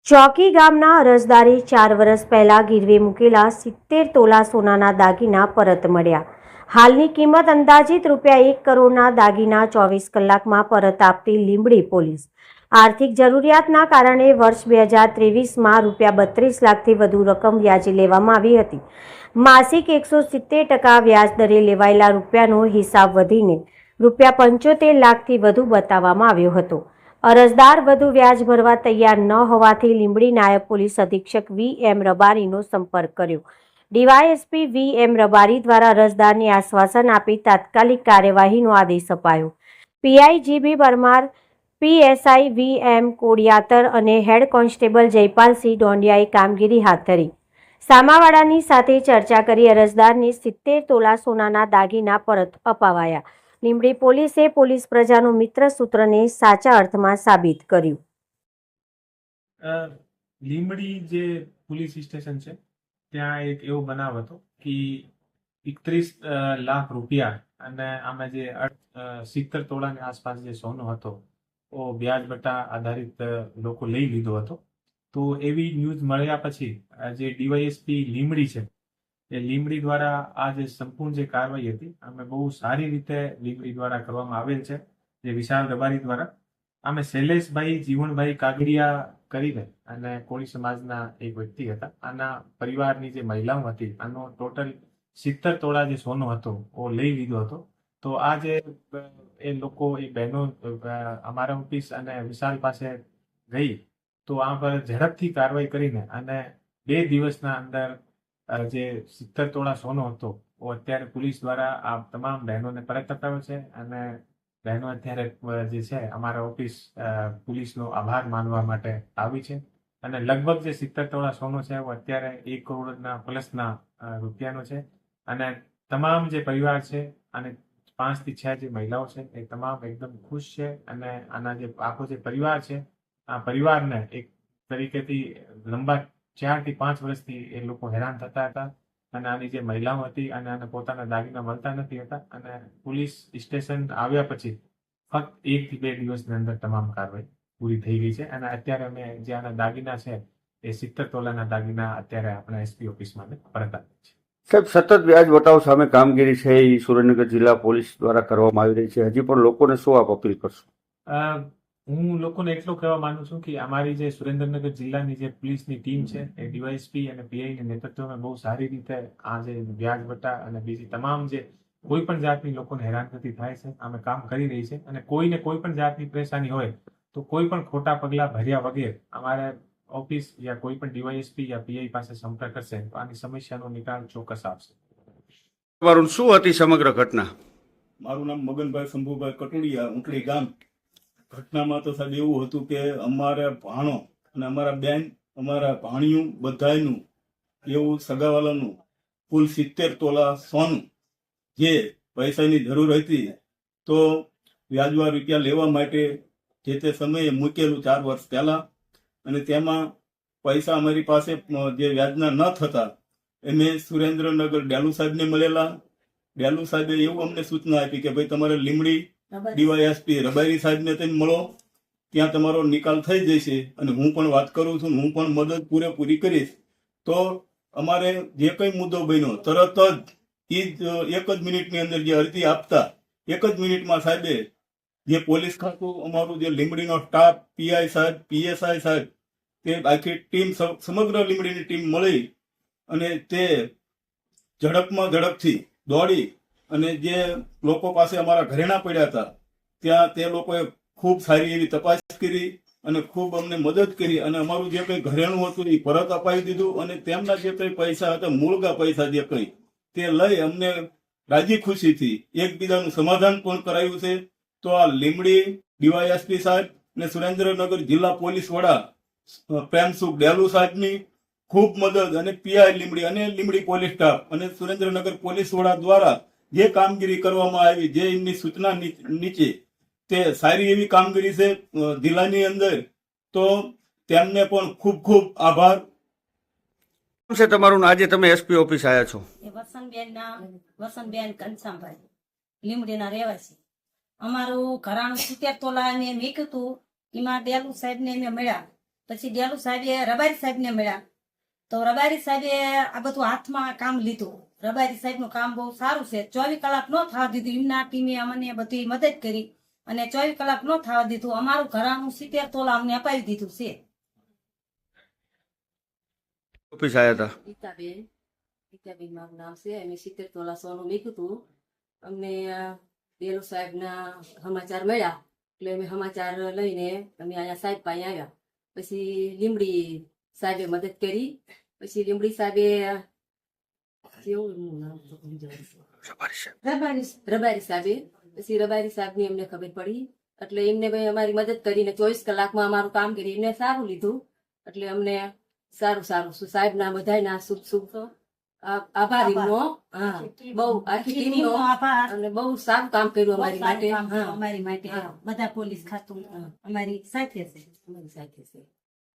ચોકી ગામના અરજદારે 4 વર્ષ પહેલા ગીરવે મૂકેલા 70 તોલા સોનાના દાગીના પરત મળ્યા. હાલની કિંમત અંદાજિત ₹1 કરોડના દાગીના 24 કલાકમાં પરત આપતી લીંબડી પોલીસ. આર્થિક જરૂરિયાતના કારણે વર્ષ 2023માં ₹32 લાખથી વધુ રકમ વ્યાજે લેવામાં આવી હતી. માસિક 170% વ્યાજ દરે લેવાયેલા રૂપિયાનો હિસાબ વધીને ₹75 લાખથી વધુ બતાવવામાં આવ્યો હતો. અરજદાર વધુ વ્યાજ ભરવા તૈયાર ન હોવાથી લીંબડી નાયબ પોલીસ અધિક્ષક VM રબારીનો સંપર્ક કર્યો. ડીવાયએસપી VM રબારી દ્વારા અરજદારને આશ્વાસન આપી તાત્કાલિક કાર્યવાહીનો આદેશ અપાયો. PIGB Parmar, PSI VM Kodiyatar અને હેડ કોન્સ્ટેબલ જયપાલસિંહ ડોંડિયાએ કામગીરી હાથ ધરી. સામાવાળાની સાથે ચર્ચા કરી અરજદારને 70 તોલા સોનાના દાગીના પરત અપાવાયા. લીંબડી પોલીસે પોલીસ પ્રજાનો મિત્ર સૂત્રને સાચા અર્થમાં સાબિત કર્યું. લીંબડી જે પોલીસ સ્ટેશન છે ત્યાં એક એવો બનાવ હતો કે 31 લાખ રૂપિયા અને આમાં જે 70 તોલાની આસપાસ જે સોનો હતો એ વ્યાજ બટા આધારિત લોકો લઈ લીધો હતો. તો એવી ન્યૂઝ મળ્યા પછી જે ડીવાયએસપી લીંબડી છે એ લીંબડી દ્વારા આ જે સંપૂર્ણ જે કાર્યવાહી હતી અમે બહુ સારી રીતે લીંબડી દ્વારા કરવામાં આવેલ છે. જે વિશાલ રબારી દ્વારા અમે શૈલેષભાઈ જીવણભાઈ કાગડિયા કરીને અને કોળી સમાજના એક વ્યક્તિ હતા. આના પરિવારની જે મહિલાઓ હતી આનો ટોટલ 70 તોલા જે સોનો હતો એ લઈ લીધો હતો. તો આ જે એ લોકો એ બહેનો અમારા ઓફિસ અને વિશાલ પાસે ગઈ તો આ પર ઝડપથી કાર્યવાહી કરીને અને 2 દિવસના અંદર જે 70 તોલા સોનો હતો એ અત્યારે પોલીસ દ્વારા આ તમામ બહેનોને પરત અપાવ્યો છે. અને બહેનો અત્યારે જે છે અમારા ઓફિસ પોલીસનો આભાર માનવા માટે આવી છે. અને લગભગ જે 70 તોલા સોનો છે એ અત્યારે 1 કરોડના પ્લસના રૂપિયાનો છે. અને તમામ જે પરિવાર છે અને 5 થી 6 જે મહિલાઓ છે એ તમામ એકદમ ખુશ છે. અને આના જે આખો જે પરિવાર છે આ પરિવારને એક તરીકેથી લંબા 4 થી 5 વર્ષથી એ લોકો હેરાન થતા હતા. અને આની જે મહિલાઓ હતી અને આને પોતાના દાગીના મળતા નથી હતા. અને પોલીસ સ્ટેશન આવ્યા પછી ફક્ત 1 થી 2 દિવસની અંદર તમામ કાર્યવાહી પૂરી થઈ ગઈ છે. અને અત્યારે અમે જે આના દાગીના છે એ 70 તોલાના દાગીના અત્યારે આપણા SP ઓફિસમાં પરત આપીએ છીએ. સાહેબ, સતત વ્યાજ બતાવ સામે કામગીરી છે એ સુરેન્દ્રનગર જિલ્લા પોલીસ દ્વારા કરવામાં આવી રહી છે. હજી પણ લોકોને શું આપ અપીલ કરશો? હું લોકોને એટલું કહેવા માંગુ છું કે અમારી જે સુરેન્દ્રનગર જિલ્લાની જે પોલીસની ટીમ છે એ ડીવાયએસપી અને પીઆઈના નેતૃત્વમાં બહુ સારી રીતે આ જે વ્યાજ બટા અને બીજી તમામ જે કોઈ પણ જાતની લોકોને હેરાનગતિ થાય છે અમે કામ કરી રહી છે. અને કોઈને કોઈ પણ જાતની પરેશાની હોય તો કોઈ પણ ખોટા પગલાં ભર્યા વગર અમારે ઓફિસ યા કોઈ પણ ડીવાયએસપી યા પીઆઈ પાસે સંપર્ક કરશે તો આની સમસ્યાનો નિકાલ ચોક્કસ આવશે. તમારું શું હતી સમગ્ર ઘટના? મારું નામ મગનભાઈ શંભુભાઈ કટોડિયા, ઊંટડી ગામ. ઘટનામાં તો સાહેબ એવું હતું કે અમારા ભાણો અને અમારા બેન, અમારા ભાણિયું બધાયનું એવું સગાવાલાનું કુલ 70 તોલા સોનું જે પૈસાની જરૂર હતી તો વ્યાજવા રૂપિયા લેવા માટે જે તે સમયે મૂકેલું 4 વર્ષ પહેલા. અને તેમાં પૈસા અમારી પાસે જે વ્યાજના ન થતા એને સુરેન્દ્રનગર ડેલુ સાહેબને મળેલા. ડેલુ સાહેબે એવું અમને સૂચના આપી કે ભાઈ તમારે લીંબડી ડીવાયએસપી રબારી સાહેબને તમે મળો, ત્યાં તમારો નિકાલ થઈ જશે. અને હું પણ વાત કરું છું, હું પણ મદદ પૂરેપૂરી કરીશ. તો અમારે જે કંઈ મુદ્દો બન્યો તરત જ એક જ મિનિટની અંદર જે અરજી આપતા 1 જ મિનિટમાં સાહેબે જે પોલીસ ખાતું અમારું જે લીંબડીનો સ્ટાફ, પીઆઈ સાહેબ, PSI સાહેબ, તે આખી ટીમ સમગ્ર લીંબડીની ટીમ મળી અને તે ઝડપથી દોડી અને જે લોકો પાસે અમારા ઘરેણા પડ્યા હતા ત્યાં તે લોકોએ ખૂબ સારી એવી તપાસ કરી અને ખૂબ અમને મદદ કરી. અને અમારું જે કંઈ ઘરેણું હતું એ પરત અપાવી દીધું. અને તેમના જે કંઈ પૈસા હતા, મૂળગા પૈસા જે કંઈ, તે લઈ અમને રાજી ખુશીથી એકબીજાનું સમાધાન પણ કરાયું છે. તો આ લીંબડી ડીવાયએસપી સાહેબ અને સુરેન્દ્રનગર જિલ્લા પોલીસ વડા પ્રેમસુખ ડેલુ સાહેબની ખૂબ મદદ અને પીઆઈ લીંબડી અને લીંબડી પોલીસ સ્ટાફ અને સુરેન્દ્રનગર પોલીસ વડા દ્વારા જે કામગીરી કરવામાં આવી, જે એમની સૂચના નીચે, તે સારી એવી કામગીરી છે જિલ્લાની અંદર. તો તેમને પણ ખૂબ ખૂબ આભાર. છે તમારું? આજે તમે SP ઓફિસ આવ્યા છો. વસંતબેન ઘનશ્યામભાઈ, લીંબડીના રહેવાસી. અમારું ઘરાણું 70 તોલા ને મીક્યું હતું. એમાં ડેલુ સાહેબને અમે મળ્યા પછી ડેલુ સાહેબે રબારી સાહેબને મળ્યા તો રબારી સાહેબે આ બધું હાથમાં કામ લીધું. રબારી સાહેબનું કામ બહુ સારું છે. 24 કલાક ન થવા દીધું. એમના ટીમે અમને બધી મદદ કરી અને 24 કલાક ન થવા દીધું. અમારું ઘરાનું 70 તોલા અમને અપાવી દીધું છે. ઓફિસ આવ્યા હતા ગીતાબેન મારું નામ છે. અમે 70 તોલા સોનું મૂક્યું હતું. અમને ડેલો સાહેબના સમાચાર મળ્યા એટલે અમે સમાચાર લઈને અમે અહીંયા સાહેબ પાસે આવ્યા. પછી લીમડી સાહેબે મદદ કરી. પછી લીમડી સાહેબે કેવું એમનું નામ તો સમજાવું છું. રબારી સાહેબે પછી રબારી સાહેબની અમને ખબર પડી એટલે એમને ભાઈ અમારી મદદ કરીને 24 કલાકમાં અમારું કામ કરી એમને સારું લીધું. એટલે અમને સારું સાહેબના બધાયના શુભ શુભ આભાર એમનો. હા, બહુ આખી ટીમનો આભાર. અને બહુ સારું કામ કર્યું અમારી માટે. અમારી માટે હા. બધા પોલીસ ખાતું અમારી સાથે છે. અમારી સાથે છે.